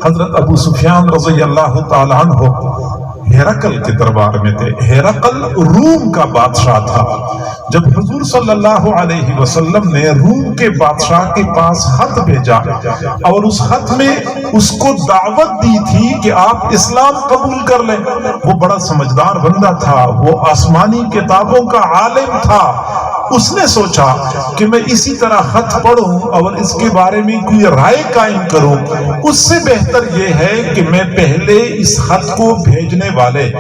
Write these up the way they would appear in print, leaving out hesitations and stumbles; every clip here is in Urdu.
حضرت ابو سفیان رضی اللہ تعالیٰ عنہ ہرقل کے دربار میں تھے۔ ہرقل روم کا بادشاہ تھا۔ جب حضور صلی اللہ علیہ وسلم نے روم کے بادشاہ کے پاس خط بھیجا اور اس خط میں اس کو دعوت دی تھی کہ آپ اسلام قبول کر لیں، وہ بڑا سمجھدار بندہ تھا، وہ آسمانی کتابوں کا عالم تھا۔ اس نے سوچا کہ میں اسی طرح خط پڑھوں اور اس کے بارے میں کوئی رائے قائم کروں، اس سے بہتر یہ ہے کہ میں پہلے اس خط کو بھیجنے والے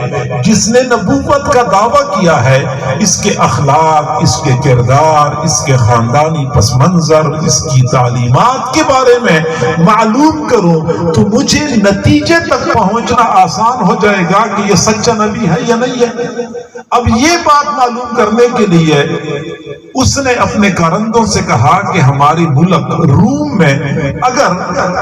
جس نے نبوت کا دعویٰ کیا ہے، اس کے اخلاق، اس کے کردار، اس کے خاندانی پس منظر، اس کی تعلیمات کے بارے میں معلوم کروں تو مجھے نتیجے تک پہنچنا آسان ہو جائے گا کہ یہ سچا نبی ہے یا نہیں ہے۔ اب یہ بات معلوم کرنے کے لیے اس نے اپنے کارندوں سے کہا کہ ہماری ملک روم میں اگر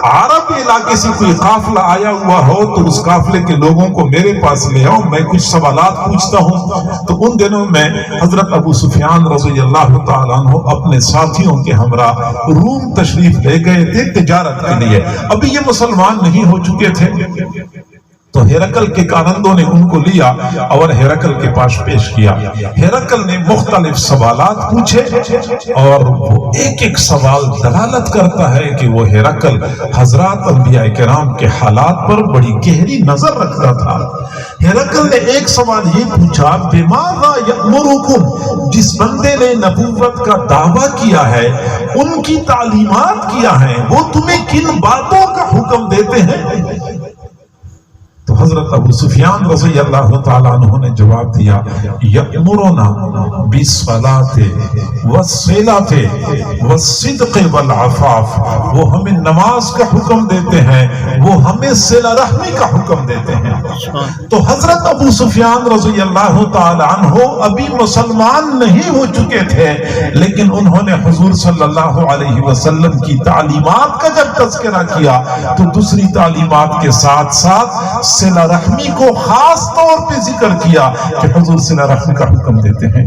عرب علاقے سے کوئی قافلہ آیا ہوا ہو تو اس قافلے کے لوگوں کو میرے پاس لے آؤ، میں کچھ سوالات پوچھتا ہوں۔ تو ان دنوں میں حضرت ابو سفیان رضی اللہ تعالیٰ عنہ اپنے ساتھیوں کے ہمراہ روم تشریف لے گئے تھے تجارت کے لیے۔ ابھی یہ مسلمان نہیں ہو چکے تھے، تو ہرقل کے کارندوں نے ان کو لیا اور ہرقل کے پاس پیش کیا۔ ہرقل نے مختلف سوالات پوچھے اور وہ ایک ایک سوال دلالت کرتا ہے کہ وہ ہرقل حضرات انبیاء کرام کے حالات پر بڑی گہری نظر رکھتا تھا۔ ہرقل نے ایک سوال یہ پوچھا، بماذا یأمرکم، جس بندے نے نبوت کا دعویٰ کیا ہے، ان کی تعلیمات کیا ہیں، وہ تمہیں کن باتوں کا حکم دیتے ہیں؟ تو حضرت ابو سفیان رضی اللہ تعالیٰ عنہ نے جواب دیا، یأمرنا بالصلاة والصلاة والصدق والعفاف، وہ ہمیں نماز کا حکم دیتے ہیں، وہ ہمیں صلہ رحمی کا حکم دیتے ہیں۔ تو حضرت ابو سفیان رضی اللہ تعالیٰ عنہ ابھی مسلمان نہیں ہو چکے تھے، لیکن انہوں نے حضور صلی اللہ علیہ وسلم کی تعلیمات کا جب تذکرہ کیا تو دوسری تعلیمات کے ساتھ ساتھ صلہ رحمی کو خاص طور پہ ذکر کیا کہ حضور صلہ رحمی کا حکم دیتے ہیں۔